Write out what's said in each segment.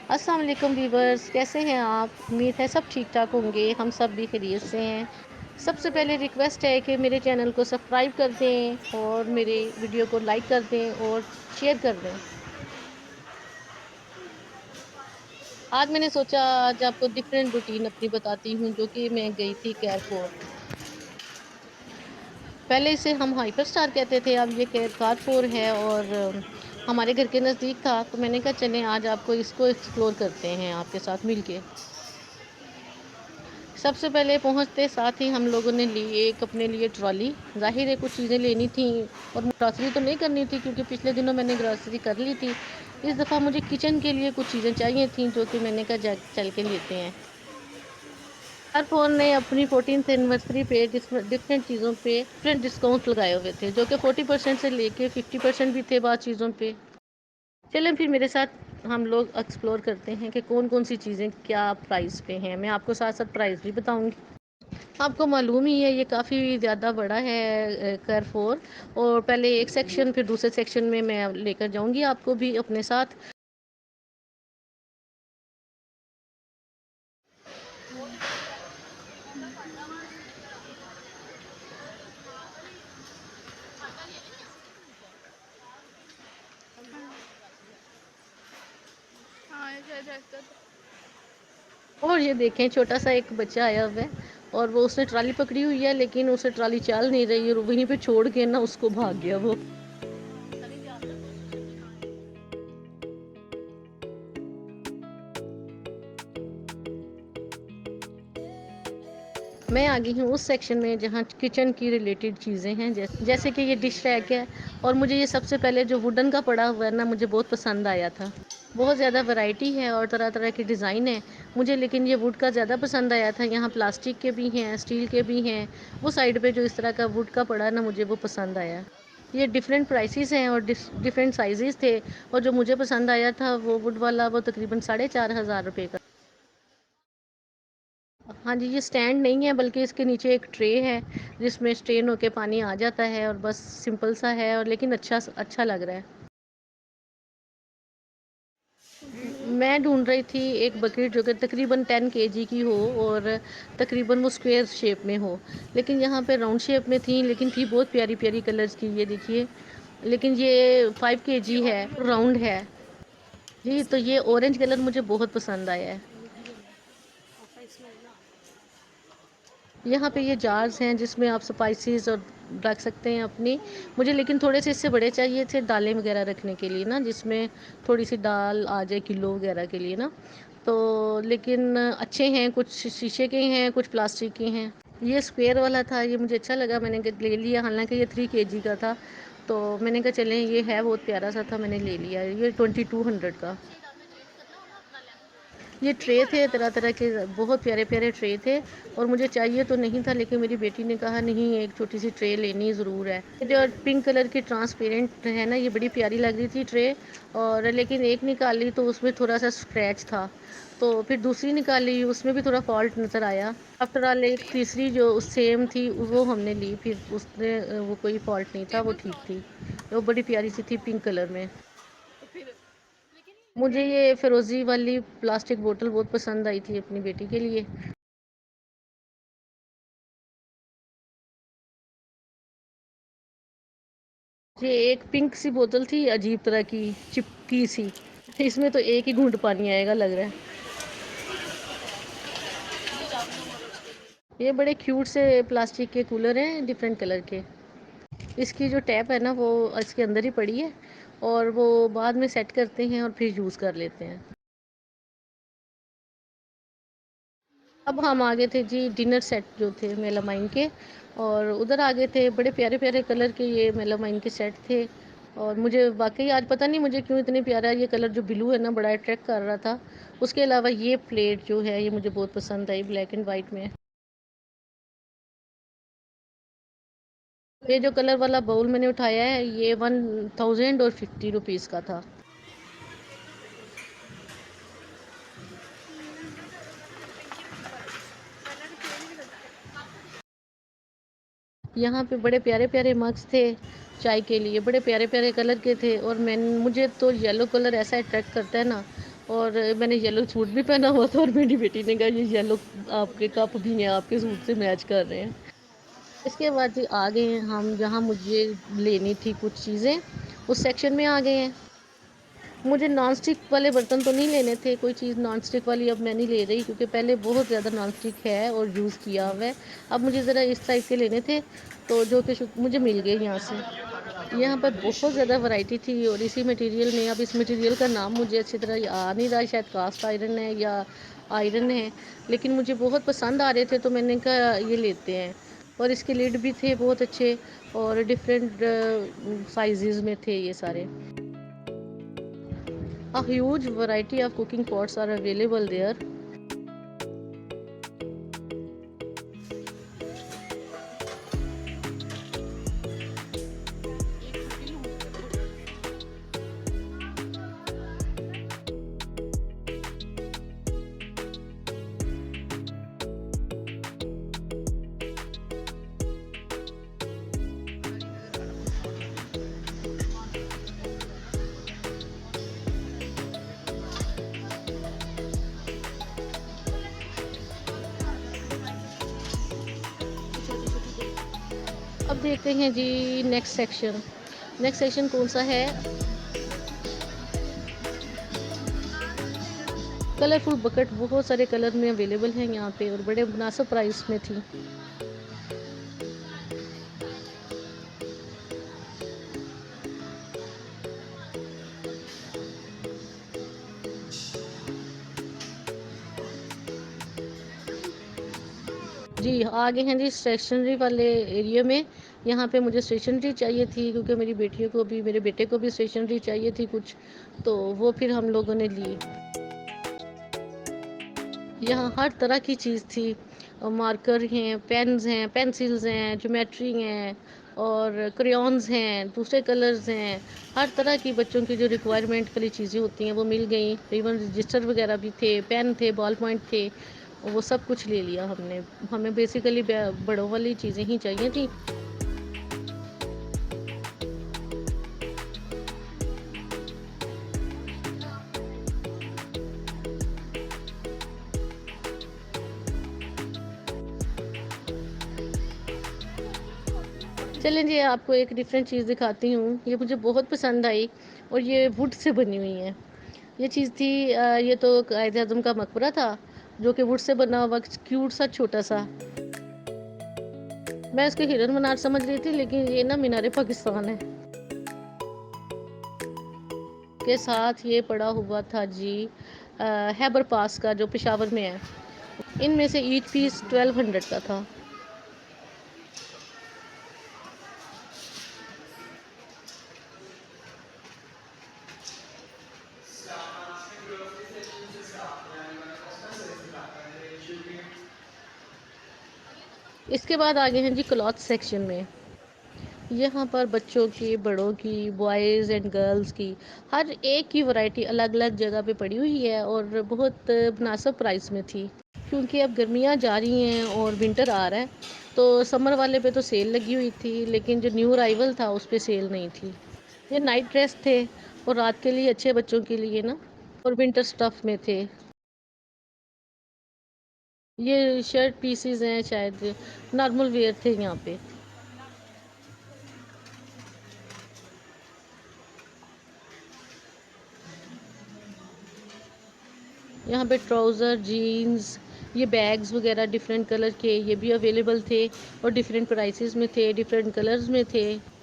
अस्सलाम वालेकुम वीवर्स, कैसे हैं आप? उम्मीद है सब ठीक ठाक होंगे। हम सब भी खैरियत से हैं। सबसे पहले रिक्वेस्ट है कि मेरे चैनल को सब्सक्राइब कर दें और मेरे वीडियो को लाइक कर दें और शेयर कर दें। आज मैंने सोचा आज आपको डिफरेंट रूटीन अपनी बताती हूँ, जो कि मैं गई थी केयरफॉर। पहले इसे हम हाइपर स्टार कहते थे, अब ये कारफोर है और हमारे घर के नज़दीक था, तो मैंने कहा चलें आज आपको इसको एक्सप्लोर करते हैं आपके साथ मिलके। सबसे पहले पहुंचते साथ ही हम लोगों ने ली एक अपने लिए ट्रॉली। ज़ाहिर है कुछ चीज़ें लेनी थी और ग्रॉसरी तो नहीं करनी थी, क्योंकि पिछले दिनों मैंने ग्रॉसरी कर ली थी। इस दफ़ा मुझे किचन के लिए कुछ चीज़ें चाहिए थी, जो कि मैंने कहा चल के लेते हैं। हर फ़ोन ने अपनी 14th एनिवर्सरी पे डिफरेंट चीज़ों पे डिफरेंट डिस्काउंट लगाए हुए थे, जो कि 40% से लेके 50% भी थे बाद चीज़ों पे। चलें फिर मेरे साथ हम लोग एक्सप्लोर करते हैं कि कौन कौन सी चीज़ें क्या प्राइस पे हैं। मैं आपको साथ साथ प्राइस भी बताऊंगी। आपको मालूम ही है ये काफ़ी ज़्यादा बड़ा है कारफोर। और पहले एक सेक्शन फिर दूसरे सेक्शन में मैं लेकर जाऊंगी आपको भी अपने साथ। और ये देखें छोटा सा एक बच्चा आया हुआ है और वो उसने ट्राली पकड़ी हुई है, लेकिन उसे ट्राली चल नहीं रही और वहीं पे छोड़ के ना उसको भाग गया वो। मैं आ गई हूँ उस सेक्शन में जहाँ किचन की रिलेटेड चीज़ें हैं, जैसे कि ये डिश रैक है। और मुझे ये सबसे पहले जो वुडन का पड़ा हुआ है ना, मुझे बहुत पसंद आया था। बहुत ज़्यादा वैरायटी है और तरह तरह के डिज़ाइन है मुझे, लेकिन ये वुड का ज़्यादा पसंद आया था। यहाँ प्लास्टिक के भी हैं, स्टील के भी हैं। वो साइड पे जो इस तरह का वुड का पड़ा ना, मुझे वो पसंद आया। ये डिफरेंट प्राइसेस हैं और डिफरेंट साइजेस थे। और जो मुझे पसंद आया था वो वुड वाला, वो तकरीबन 4,500 रुपये का। हाँ जी, ये स्टैंड नहीं है बल्कि इसके नीचे एक ट्रे है, जिसमें स्ट्रेन होके पानी आ जाता है और बस सिंपल सा है, और लेकिन अच्छा अच्छा लग रहा है। मैं ढूंढ रही थी एक बकेट जो कि तकरीबन 10 kg की हो और तकरीबन वो स्क्वायर शेप में हो। लेकिन यहाँ पे राउंड शेप में थी, लेकिन थी बहुत प्यारी प्यारी कलर्स की, ये देखिए। लेकिन ये 5 kg है, राउंड है। जी, तो ये ऑरेंज कलर मुझे बहुत पसंद आया है। यहाँ पे ये जार्स हैं जिसमें आप स्पाइसेस और रख सकते हैं अपनी। मुझे लेकिन थोड़े से इससे बड़े चाहिए थे दालें वगैरह रखने के लिए ना, जिसमें थोड़ी सी दाल आ जाए किलो वगैरह के लिए ना। तो लेकिन अच्छे हैं, कुछ शीशे के हैं, कुछ प्लास्टिक के हैं। ये स्क्वायर वाला था, ये मुझे अच्छा लगा, मैंने ले लिया। हालांकि ये 3 kg का था, तो मैंने कहा चलें, ये है बहुत प्यारा सा था, मैंने ले लिया। ये 2200 का। ये ट्रे थे तरह तरह के, बहुत प्यारे प्यारे ट्रे थे। और मुझे चाहिए तो नहीं था, लेकिन मेरी बेटी ने कहा नहीं, एक छोटी सी ट्रे लेनी ज़रूर है। ये जो पिंक कलर की ट्रांसपेरेंट है ना, ये बड़ी प्यारी लग रही थी ट्रे। और लेकिन एक निकाली तो उसमें थोड़ा सा स्क्रैच था, तो फिर दूसरी निकाली, उसमें भी थोड़ा फॉल्ट नज़र आया। आफ्टर ऑल एक तीसरी जो सेम थी वो हमने ली, फिर उसने वो कोई फॉल्ट नहीं था, वो ठीक थी। वो बड़ी प्यारी सी थी पिंक कलर में। मुझे ये फ़िरोज़ी वाली प्लास्टिक बोतल बहुत पसंद आई थी अपनी बेटी के लिए। ये एक पिंक सी बोतल थी, अजीब तरह की, चिपकी सी। इसमें तो एक ही घूंट पानी आएगा लग रहा है। ये बड़े क्यूट से प्लास्टिक के कूलर हैं डिफरेंट कलर के। इसकी जो टैप है ना, वो इसके अंदर ही पड़ी है, और वो बाद में सेट करते हैं और फिर यूज़ कर लेते हैं। अब हम आगे थे जी डिनर सेट जो थे मेलामाइन के। और उधर आगे थे बड़े प्यारे प्यारे कलर के ये मेलामाइन के सेट थे। और मुझे वाकई आज पता नहीं मुझे क्यों इतने प्यारा ये कलर जो ब्लू है ना, बड़ा अट्रैक्ट कर रहा था। उसके अलावा ये प्लेट जो है ये मुझे बहुत पसंद आई, ब्लैक एंड वाइट में। ये जो कलर वाला बाउल मैंने उठाया है, ये 1050 रुपीज़ का था। यहाँ पे बड़े प्यारे प्यारे मग्स थे चाय के लिए, बड़े प्यारे प्यारे कलर के थे। और मैं मुझे तो येलो कलर ऐसा अट्रैक्ट करता है ना, और मैंने येलो सूट भी पहना हुआ था और मेरी बेटी ने कहा ये येलो आपके कप भी हैं, आपके सूट से मैच कर रहे हैं। इसके बाद जी आ गए हैं हम जहाँ मुझे लेनी थी कुछ चीज़ें, उस सेक्शन में आ गए हैं। मुझे नॉन स्टिक वाले बर्तन तो नहीं लेने थे, कोई चीज़ नॉन स्टिक वाली अब मैं नहीं ले रही क्योंकि पहले बहुत ज़्यादा नॉन स्टिक है और यूज़ किया हुआ है। अब मुझे ज़रा इस टाइप के लेने थे, तो जो कि मुझे मिल गए यहाँ से। यहाँ पर बहुत ज़्यादा वैरायटी थी और इसी मटेरियल में, अब इस मटेरियल का नाम मुझे अच्छी तरह आ नहीं रहा, शायद कास्ट आयरन है या आयरन है, लेकिन मुझे बहुत पसंद आ रहे थे तो मैंने कहा ये लेते हैं। और इसके लिड भी थे बहुत अच्छे और डिफरेंट साइजेस में थे ये सारे। A huge variety of cooking pots are available there. अब देखते हैं जी नेक्स्ट सेक्शन। नेक्स्ट सेक्शन कौन सा है? कलरफुल बकेट बहुत सारे कलर में अवेलेबल हैं यहाँ पे और बड़े मुनासिब प्राइस में थी। जी आगे हैं जी स्टेशनरी वाले एरिया में। यहाँ पे मुझे स्टेशनरी चाहिए थी क्योंकि मेरी बेटियों को भी, मेरे बेटे को भी स्टेशनरी चाहिए थी कुछ, तो वो फिर हम लोगों ने ली। यहाँ हर तरह की चीज़ थी। मार्कर हैं, पेन्स हैं, पेंसिल्स हैं, ज्योमेट्री हैं और क्रेयॉन्स हैं, दूसरे कलर्स हैं। हर तरह की बच्चों की जो रिक्वायरमेंट वाली चीज़ें होती हैं वो मिल गई। इवन रजिस्टर वगैरह भी थे, पेन थे, बॉल पॉइंट थे, वो सब कुछ ले लिया हमने। हमें बेसिकली बड़ों वाली चीज़ें ही चाहिए थी। चलें जी आपको एक डिफरेंट चीज़ दिखाती हूँ। ये मुझे बहुत पसंद आई और ये वुड से बनी हुई है। ये चीज़ थी ये तो कायद आज़म का मकबरा था जो कि वुड से बना हुआ क्यूट सा छोटा सा। मैं इसको हिरन मनार समझ रही थी लेकिन ये ना मीनार पाकिस्तान है। के साथ ये पड़ा हुआ था जी हैबर पास का जो पेशावर में है। इनमें से ईच पीस 1200 का था। इसके बाद आगे हैं जी क्लॉथ सेक्शन में। यहाँ पर बच्चों की, बड़ों की, बॉयज़ एंड गर्ल्स की हर एक की वैरायटी अलग-अलग जगह पे पड़ी हुई है और बहुत मुनासिब प्राइस में थी। क्योंकि अब गर्मियाँ जा रही हैं और विंटर आ रहा है, तो समर वाले पे तो सेल लगी हुई थी, लेकिन जो न्यू अराइवल था उस पे सेल नहीं थी। ये नाइट ड्रेस थे और रात के लिए अच्छे बच्चों के लिए ना, और विंटर स्टफ में थे। ये शर्ट पीसेस हैं शायद, नॉर्मल वेयर थे यहाँ पे। यहाँ पे ट्राउज़र, जीन्स, ये बैग्स वगैरह डिफरेंट कलर के ये भी अवेलेबल थे और डिफरेंट प्राइसेस में थे, डिफरेंट कलर्स में थे।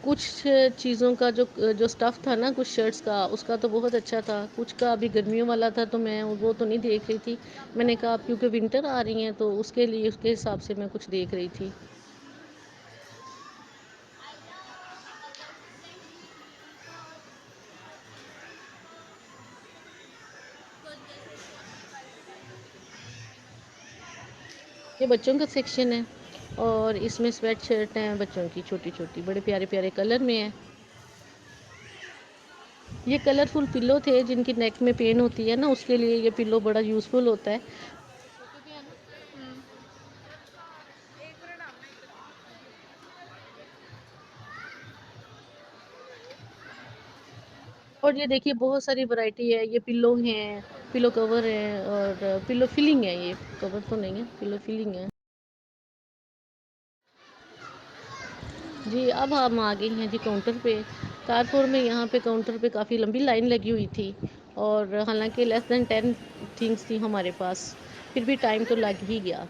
कुछ चीज़ों का जो जो स्टफ़ था ना कुछ शर्ट्स का, उसका तो बहुत अच्छा था। कुछ का अभी गर्मियों वाला था तो मैं वो तो नहीं देख रही थी। मैंने कहा अब क्योंकि विंटर आ रही हैं तो उसके लिए उसके हिसाब से मैं कुछ देख रही थी। ये बच्चों का सेक्शन है और इसमें स्वेट शर्ट हैं बच्चों की छोटी-छोटी, बड़े प्यारे-प्यारे कलर में है। ये कलरफुल पिल्लो थे जिनकी नेक में पेन होती है ना, उसके लिए ये पिल्लो बड़ा यूज़फुल होता है। और ये देखिए बहुत सारी वैरायटी है, ये पिल्लो हैं, पिल्लो कवर है और पिल्लो फिलिंग है, ये कवर तो नहीं है, पिल्लो फिलिंग है। जी, अब हम आ गए हैं जी काउंटर पे। कारपुर में यहाँ पे काउंटर पे काफ़ी लंबी लाइन लगी हुई थी और हालाँकि लेस देन 10 थिंग्स थी हमारे पास, फिर भी टाइम तो लग ही गया।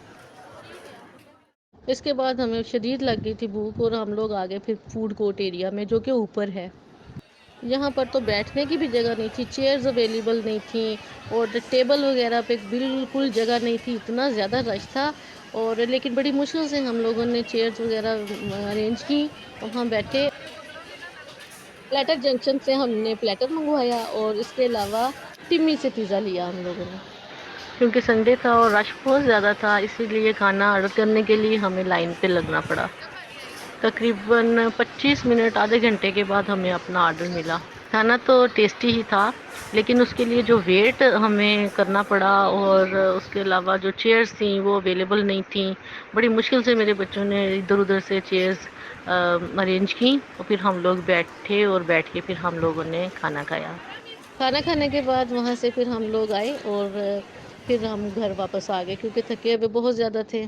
इसके बाद हमें शदीद लग गई थी भूख और हम लोग आ गए फिर फूड कोर्ट एरिया में, जो कि ऊपर है। यहाँ पर तो बैठने की भी जगह नहीं थी, चेयर्स अवेलेबल नहीं थी और टेबल वगैरह पे बिल्कुल जगह नहीं थी, इतना ज़्यादा रश था। और लेकिन बड़ी मुश्किल से हम लोगों ने चेयर्स वगैरह अरेंज की और हम बैठे। प्लेटर जंक्शन से हमने प्लेटर मंगवाया और इसके अलावा टिम्मी से पिज़्ज़ा लिया हम लोगों ने। क्योंकि संडे था और रश बहुत ज़्यादा था, इसीलिए खाना ऑर्डर करने के लिए हमें लाइन पे लगना पड़ा। तकरीबन 25 मिनट आधे घंटे के बाद हमें अपना ऑर्डर मिला। खाना तो टेस्टी ही था, लेकिन उसके लिए जो वेट हमें करना पड़ा और उसके अलावा जो चेयर्स थी वो अवेलेबल नहीं थी। बड़ी मुश्किल से मेरे बच्चों ने इधर-उधर से चेयर्स अरेंज की और फिर हम लोग बैठे और बैठ के फिर हम लोगों ने खाना खाया। खाना खाने के बाद वहाँ से फिर हम लोग आए और फिर हम घर वापस आ गए क्योंकि थके हुए बहुत ज़्यादा थे।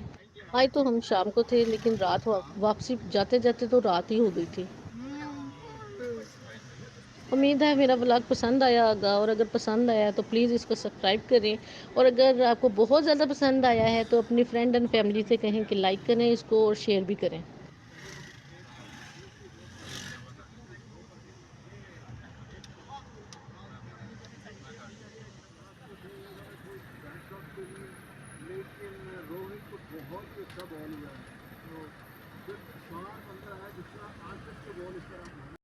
आए तो हम शाम को थे लेकिन रात वापसी जाते-जाते तो रात ही हो गई थी। उम्मीद है मेरा व्लॉग पसंद आया होगा और अगर पसंद आया तो प्लीज़ इसको सब्सक्राइब करें और अगर आपको बहुत ज़्यादा पसंद आया है तो अपनी फ्रेंड एंड फैमिली से कहें कि लाइक करें इसको और शेयर भी करें।